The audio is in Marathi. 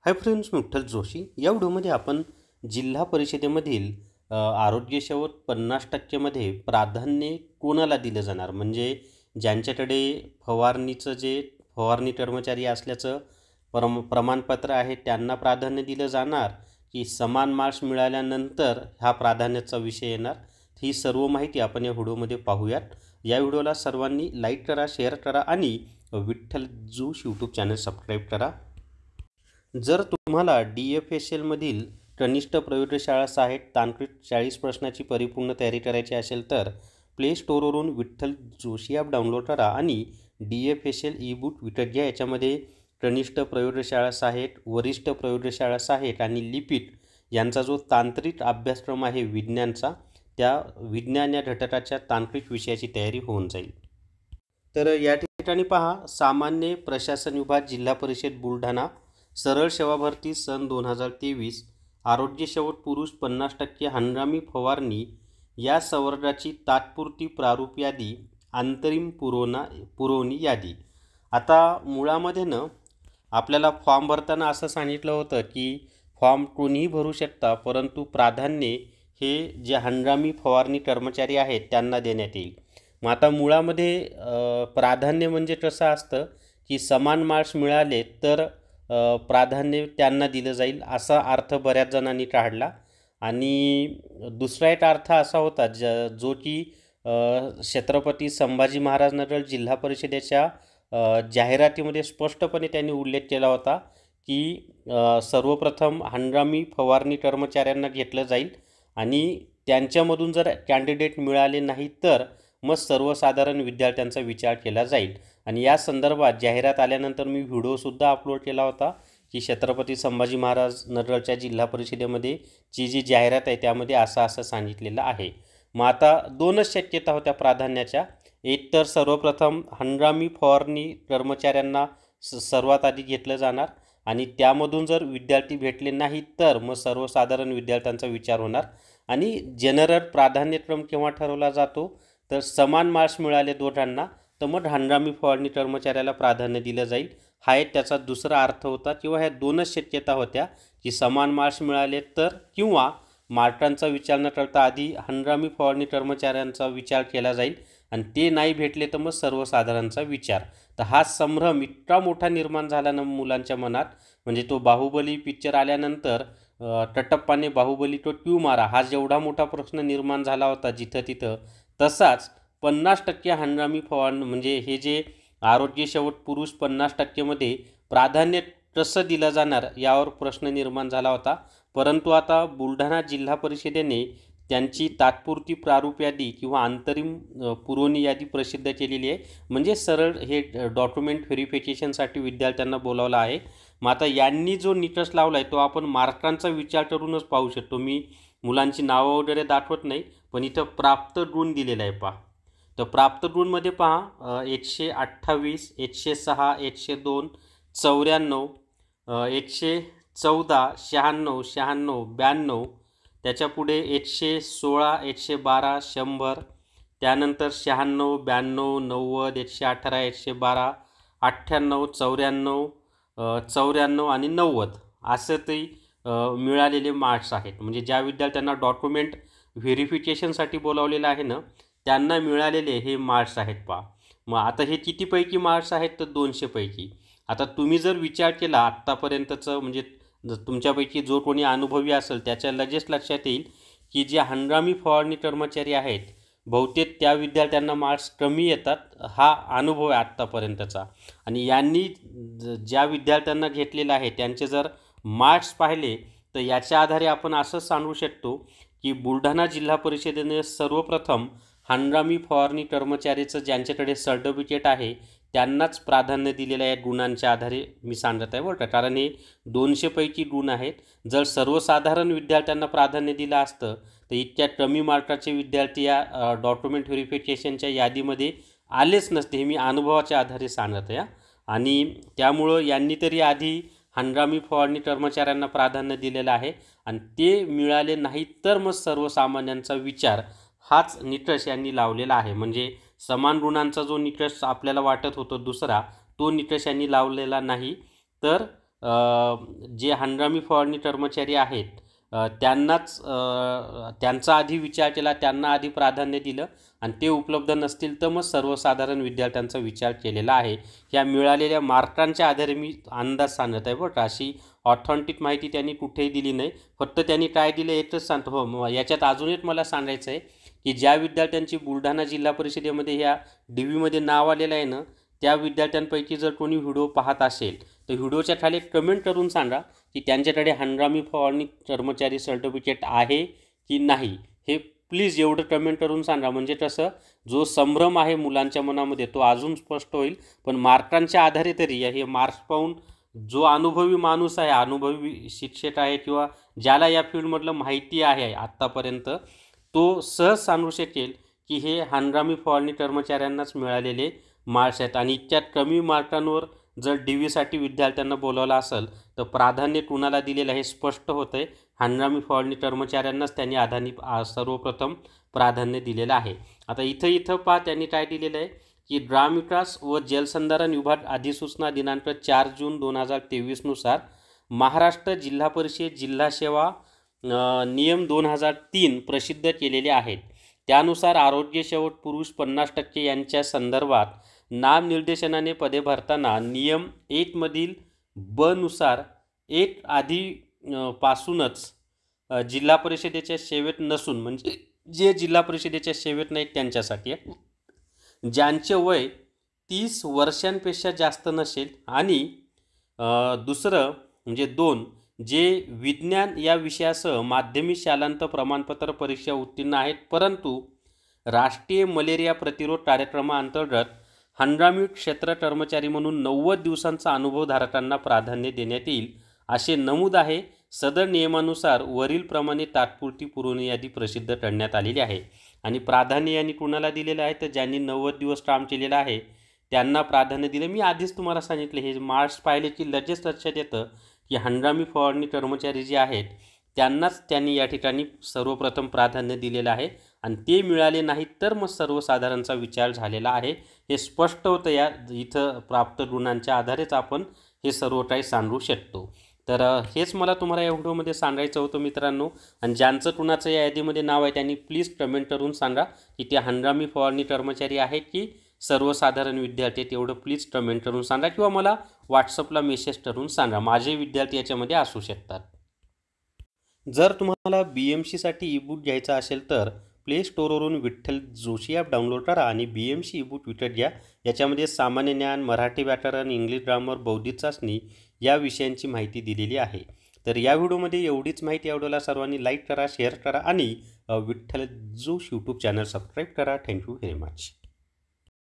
हाय फ्रेंड्स, मी विठ्ठल जोशी. या व्हिडिओमध्ये आपण जिल्हा परिषदेमधील आरोग्य सेवक 50% मध्ये प्राधान्य कोणाला दिलं जाणार, म्हणजे ज्यांच्याकडे फवारणी कर्मचारी असल्याचं प्रमाणपत्र आहे त्यांना प्राधान्य दिलं जाणार, की समान मार्क्स मिळाल्यानंतर हा प्राधान्याचा विषय येणार. ही सर्व माहिती आपण या व्हिडिओमध्ये पाहूयात. या व्हिडिओला सर्वांनी लाईक करा, शेअर करा आणि Vitthal Joshi YouTube channel subscribe करा. जर तुम्हाला DFSLमधील कनिष्ठ प्रयोगशाळा सहाय्यक तांत्रिक 40 प्रश्नाची परिपूर्ण तयारी करायची असेल तर प्ले स्टोअरवरून विठ्ठल जोशी ॲप डाउनलोड करा आणि DFSL ई-बुक विकत घ्या. याच्यामध्ये कनिष्ठ प्रयोगशाळा सहाय्यक, वरिष्ठ प्रयोगशाळा सहाय्यक आणि लिपिक यांचा जो तांत्रिक अभ्यासक्रम आहे विज्ञानचा, त्या विज्ञान या घटकाच्या तांत्रिक विषयाची तयारी होऊन जाईल. तर या ठिकाणी पहा, सामान्य प्रशासन विभाग, जिल्हा परिषद बुलढाणा, सरळ सेवा भरती सन 2023, आरोग्य सेवक पुरुष 50% हंगामी फवारणी या संवर्गाची तात्पुरती प्रारूप यादी, अंतरिम पुरवणी यादी. आता मुळामध्ये आपल्याला फॉर्म भरताना असं सांगितलं होतं की फॉर्म कोणीही भरू शकता, परंतु प्राधान्य हे जे हंगामी फवारणी कर्मचारी आहेत त्यांना देण्यात येईल. मग आता मुळामध्ये प्राधान्य म्हणजे कसं असतं की समान मार्क्स मिळाले तर प्राधान्य त्यांना दिलं जाईल, असा अर्थ बऱ्याच जणांनी काढला. आणि दुसरा एक अर्थ असा होता जो की छत्रपती संभाजी महाराज नगर जिल्हा परिषदेच्या जाहिरातीमध्ये स्पष्टपणे त्यांनी उल्लेख केला होता की सर्वप्रथम हंगामी फवारणी कर्मचाऱ्यांना घेतलं जाईल आणि त्यांच्यामधून जर कॅन्डिडेट मिळाले नाही तर मग सर्वसाधारण विद्यार्थ्यांचा विचार केला जाईल. आणि या संदर्भात जाहिरात आल्यानंतर मी व्हिडिओसुद्धा अपलोड केला होता की छत्रपती संभाजी महाराज नगरच्या जिल्हा परिषदेमध्ये जी जाहिरात आहे त्यामध्ये असं सांगितलेलं आहे. मग आता दोनच शक्यता होत्या प्राधान्याच्या. एक तर सर्वप्रथम हंगामी फवारणी कर्मचाऱ्यांना सर्वात आधी घेतलं जाणार आणि त्यामधून जर विद्यार्थी भेटले नाही तर मग सर्वसाधारण विद्यार्थ्यांचा विचार होणार. आणि जनरल प्राधान्यक्रम केव्हा ठरवला जातो तर समान मार्क्स मिळाले दोघांना तर मग हंगामी फवारणी कर्मचाऱ्याला प्राधान्य दिलं जाईल. हा एक त्याचा दुसरा अर्थ होता, किंवा ह्या दोनच शक्यता होत्या की समान मार्क्स मिळाले तर, किंवा मार्कांचा विचार न करता आधी हंगामी फवारणी कर्मचाऱ्यांचा विचार केला जाईल आणि ते नाही भेटले तर मग सर्वसाधारणचा विचार. तर हा संभ्रम इतका मोठा निर्माण झाला ना मुलांच्या मनात, म्हणजे तो बाहुबली पिक्चर आल्यानंतर कटप्पाने बाहुबली तो क्यू मारा हा जेवढा मोठा प्रश्न निर्माण झाला होता जिथं तिथं, तसाच 50% हंगामी फवारणी म्हणजे हे जे आरोग्य सेवक पुरुष 50% मध्ये प्राधान्य कसं दिलं जाणार यावर प्रश्न निर्माण झाला होता. परंतु आता बुलढाणा जिल्हा परिषदेने त्यांची तात्पुरती प्रारूप यादी किंवा अंतरिम पुरवणी यादी प्रसिद्ध केलेली आहे. म्हणजे सरळ हे डॉक्युमेंट व्हेरिफिकेशनसाठी विद्यार्थ्यांना बोलावलं आहे. मग आता यांनी जो निकष लावला आहे तो आपण मार्कांचा विचार करूनच पाहू शकतो. मी मुलांची नावं वगैरे दाखवत नाही, पण इथं प्राप्त गुण दिलेला आहे पहा. तर प्राप्त गुणमध्ये पहा 128, 106, 102, 94, 114, 96, 96, 92, त्याच्या पुढे 116, 112, 100, त्यानंतर 96, 92, 90, 118, 112, 98, 94, 94 आणि 90 असं ते मिळालेले मार्क्स आहेत. म्हणजे ज्या विद्यार्थ्यांना डॉक्युमेंट व्हेरिफिकेशनसाठी बोलावलेलं आहे ना त्यांना मिळालेले हे मार्क्स आहेत पहा. मग आता हे कितीपैकी मार्क्स आहेत तर 200 पैकी. आता तुम्ही जर विचार केला आत्तापर्यंतचं, म्हणजे तुमच्यापैकी जो कोणी अनुभवी असेल त्याच्या लगेच लक्षात येईल की जे हंगामी फवारणी कर्मचारी आहेत बहुतेक त्या विद्यार्थ्यांना मार्क्स कमी येतात. हा अनुभव आहे आत्तापर्यंतचा. आणि यांनी ज्या विद्यार्थ्यांना घेतलेलं आहे त्यांचे जर मार्क्स पाहिले तर याच्या आधारे आपण असं सांगू शकतो की बुलढाणा जिल्हा परिषदेने सर्वप्रथम हंगामी फवारणी कर्मचारीचं ज्यांच्याकडे सर्टिफिकेट आहे त्यांनाच प्राधान्य दिलेलं आहे गुणांच्या आधारे मी सांगत आहे बरं का. कारण हे 200 पैकी गुण आहेत. जर सर्वसाधारण विद्यार्थ्यांना प्राधान्य दिलं असतं तर इतक्या कमी मार्काचे विद्यार्थी या डॉक्युमेंट व्हेरिफिकेशनच्या यादीमध्ये आलेच नसते. हे मी अनुभवाच्या आधारे सांगत आहे. आणि त्यामुळं यांनी तरी आधी हंगामी फवारणी कर्मचाऱ्यांना प्राधान्य दिलेलं आहे आणि ते मिळाले नाही तर मग सर्वसामान्यांचा विचार हाच निकष यांनी लावलेला आहे. म्हणजे समान गुणांचा जो निकष आपल्याला वाटत होतो दुसरा, तो निकष यांनी लावलेला नाही, तर जे हंगामी फवारणी कर्मचारी आहेत त्यांचा आधी विचार केला, त्यांना आधी प्राधान्य दिलं आणि ते उपलब्ध नसतील तर मग सर्वसाधारण विद्यार्थ्यांचा विचार केलेला आहे. ह्या मिळालेल्या मार्कांच्या आधारे मी अंदाज सांगत आहे बरं. अशी ऑथेंटिक माहिती त्यांनी कुठेही दिली नाही. फक्त त्यांनी काय दिलं एकच सांगतो. हो, याच्यात अजून एक मला सांगायचं आहे की ज्या विद्यार्थ्यांची बुलढाणा जिल्हा परिषदेमध्ये ह्या DVमध्ये नाव आलेलं आहे ना, त्या विद्यार्थ्यांपैकी जर कोणी व्हिडिओ पाहत असेल तर व्हिडिओच्या खाली कमेंट करून सांगा की त्यांच्याकडे हंगामी फवारणी कर्मचारी सर्टिफिकेट आहे की नाही. हे प्लीज एवढं कमेंट करून सांगा. म्हणजे कसं जो संभ्रम आहे मुलांच्या मनामध्ये तो अजून स्पष्ट होईल. पण मार्कांच्या आधारे तरी हे मार्क्स पाहून जो अनुभवी माणूस आहे, अनुभवी शिक्षक आहे किंवा ज्याला या फील्डमधलं माहिती आहे आत्तापर्यंत, तो सहज सांगू शकेल की हे हंगामी फवारणी कर्मचाऱ्यांनाच मिळालेले मार्क्स आहेत. आणि इतक्या कमी मार्कांवर जर DVसाठी विद्यार्थ्यांना बोलावलं असेल तर प्राधान्य कुणाला दिलेलं हे स्पष्ट होतं आहे. हंगामी फवारणी कर्मचाऱ्यांनाच त्यांनी सर्वप्रथम प्राधान्य दिलेलं आहे. आता इथं पहा त्यांनी काय दिलेलं आहे की ग्रामविकास व जलसंधारण विभाग अधिसूचना दिनांक 4 जून 2023 नुसार महाराष्ट्र जिल्हा परिषद जिल्हा सेवा नियम 2003 प्रसिद्ध केलेले आहेत. त्यानुसार आरोग्य सेवक पुरुष 50% यांच्या संदर्भात नामनिर्देशनाने पदे भरताना नियम 1 मधील ब नुसार 1 आधी पासूनच जिल्हा परिषदेच्या सेवेत नसून, म्हणजे जे जिल्हा परिषदेच्या सेवेत नाहीत त्यांच्यासाठी, ज्यांचे वय 30 वर्षांपेक्षा जास्त नसेल, आणि दुसरं म्हणजे 2 जे विज्ञान या विषयासह माध्यमिक शालांत प्रमाणपत्र परीक्षा उत्तीर्ण आहेत परंतु राष्ट्रीय मलेरिया प्रतिरोध कार्यक्रमाअंतर्गत हंगामी क्षेत्र कर्मचारी म्हणून 90 दिवसांचा अनुभवधारकांना प्राधान्य देण्यात येईल असे नमूद आहे. सदर नियमानुसार वरीलप्रमाणे तात्पुरती पुरवणी यादी प्रसिद्ध करण्यात आलेली आहे. आणि प्राधान्य यांनी कुणाला दिलेलं आहे तर ज्यांनी 90 दिवस काम केलेलं आहे त्यांना प्राधान्य दिलं. मी आधीच तुम्हाला सांगितलं, हे मार्क्स पाहिले की लगेच लक्षात येतं की हंगामी फवारणी कर्मचारी जे आहेत त्यांनाच त्यांनी या ठिकाणी सर्वप्रथम प्राधान्य दिलेलं आहे. आणि ते मिळाले नाहीत तर मग सर्वसाधारणचा विचार झालेला आहे. हे स्पष्ट होतं. या इथं प्राप्त गुणांच्या आधारेच आपण हे सर्व काही सांगू शकतो. तर हेच मला तुम्हाला या व्हिडिओमध्ये सांगायचं होतं मित्रांनो. आणि ज्यांचं कुणाचं या यादीमध्ये नाव आहे त्यांनी प्लीज कमेंट करून सांगा की ते हंगामी फवारणी कर्मचारी आहेत की सर्वसाधारण विद्यार्थी, तेवढं प्लीज कमेंट करून सांगा किंवा मला व्हॉट्सअपला मेसेज करून सांगा. माझे विद्यार्थी याच्यामध्ये असू शकतात. जर तुम्हाला BMCसाठी ईबुक घ्यायचा असेल तर प्ले स्टोअरवरून विठ्ठल जोशी ॲप डाउनलोड करा आणि BMC ईबुक विकत घ्या. याच्यामध्ये सामान्य ज्ञान, मराठी व्याकरण, इंग्लिश ग्रामर, बौद्धिक चाचणी या विषयांची माहिती दिलेली आहे. तर या व्हिडिओमध्ये एवढीच माहिती. या व्हिडिओला सर्वांनी लाईक करा, शेअर करा आणि Vitthal Joshi YouTube channel subscribe करा. Thank you very much.